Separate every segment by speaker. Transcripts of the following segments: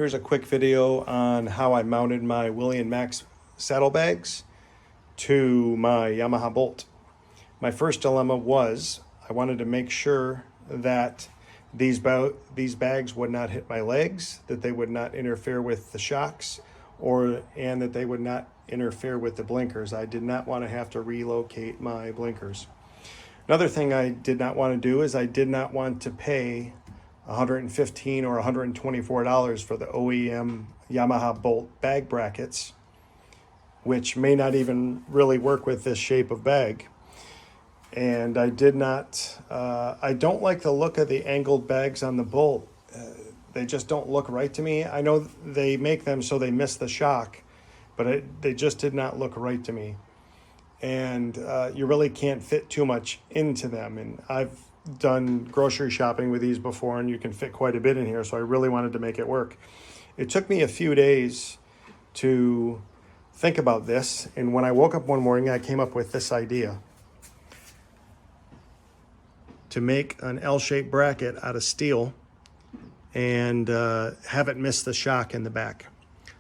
Speaker 1: Here's a quick video on how I mounted my Willie & Max saddlebags to my Yamaha Bolt. My first dilemma was I wanted to make sure that these bags would not hit my legs, that they would not interfere with the shocks, and that they would not interfere with the blinkers. I did not want to have to relocate my blinkers. Another thing I did not want to do is I did not want to pay $115 or $124 for the OEM Yamaha Bolt bag brackets, which may not even really work with this shape of bag. And I did not, I don't like the look of the angled bags on the Bolt. They just don't look right to me. I know they make them so they miss the shock, but they just did not look right to me. And you really can't fit too much into them. And I've done grocery shopping with these before, and you can fit quite a bit in here, so I really wanted to make it work. It took me a few days to think about this, and when I woke up one morning, I came up with this idea to make an L-shaped bracket out of steel and have it miss the shock in the back.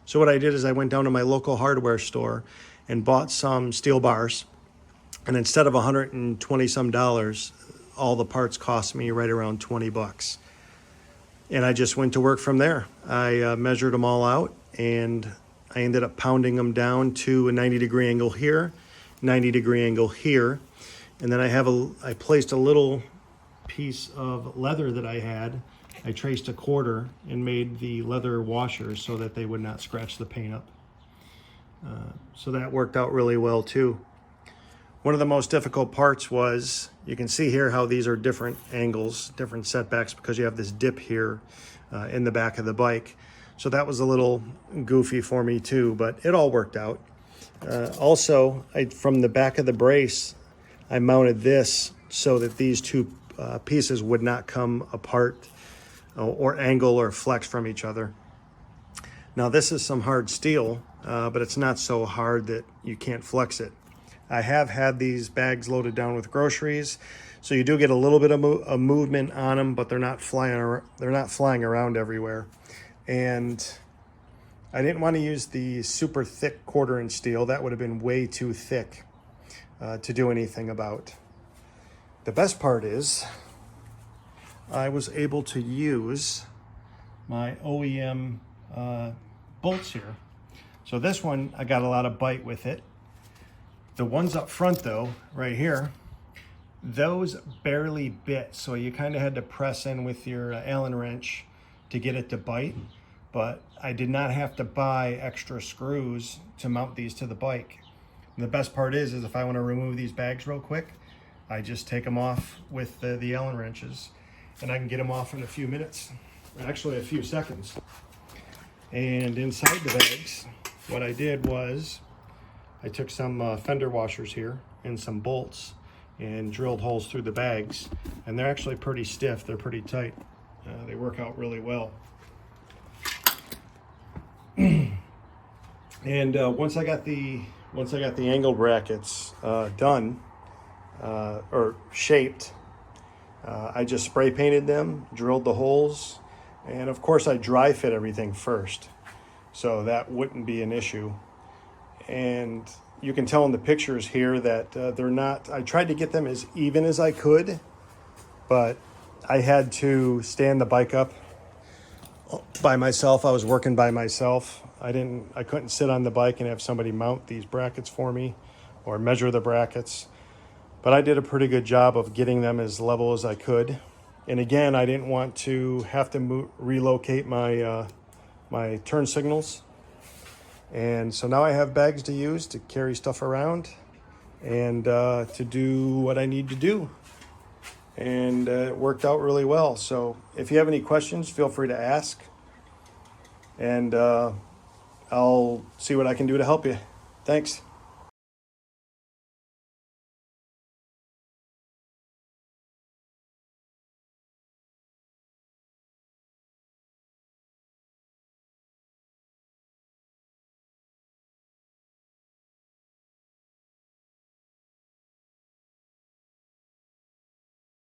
Speaker 1: So what I did is I went down to my local hardware store and bought some steel bars, and instead of $120 some, all the parts cost me right around 20 bucks. And I just went to work from there. I measured them all out, and I ended up pounding them down to a 90-degree angle here, 90-degree angle here. And then I placed a little piece of leather that I had. I traced a quarter and made the leather washers so that they would not scratch the paint up. So that worked out really well too. One of the most difficult parts was, you can see here how these are different angles, different setbacks, because you have this dip here in the back of the bike. So that was a little goofy for me too, but it all worked out. Also, from the back of the brace, I mounted this so that these two pieces would not come apart or angle or flex from each other. Now this is some hard steel, but it's not so hard that you can't flex it. I have had these bags loaded down with groceries, so you do get a little bit of a movement on them, but they're not flying around everywhere. And I didn't want to use the super thick 1/4" steel. That would have been way too thick to do anything about. The best part is I was able to use my OEM bolts here. So this one, I got a lot of bite with it. The ones up front though, right here, those barely bit. So you kind of had to press in with your Allen wrench to get it to bite. But I did not have to buy extra screws to mount these to the bike. And the best part is if I want to remove these bags real quick, I just take them off with the Allen wrenches, and I can get them off in a few minutes, actually a few seconds. And inside the bags, what I did was I took some fender washers here and some bolts and drilled holes through the bags, and they're actually pretty stiff. They're pretty tight. They work out really well. And once I got the angle brackets done or shaped, I just spray painted them, drilled the holes, and of course I dry fit everything first, so that wouldn't be an issue. And you can tell in the pictures here that they're not, I tried to get them as even as I could, but I had to stand the bike up by myself. I was working by myself. I couldn't sit on the bike and have somebody mount these brackets for me or measure the brackets. But I did a pretty good job of getting them as level as I could. And again, I didn't want to have to relocate my my turn signals. And so now I have bags to use to carry stuff around and to do what I need to do. And it worked out really well. So if you have any questions, feel free to ask. And I'll see what I can do to help you. Thanks.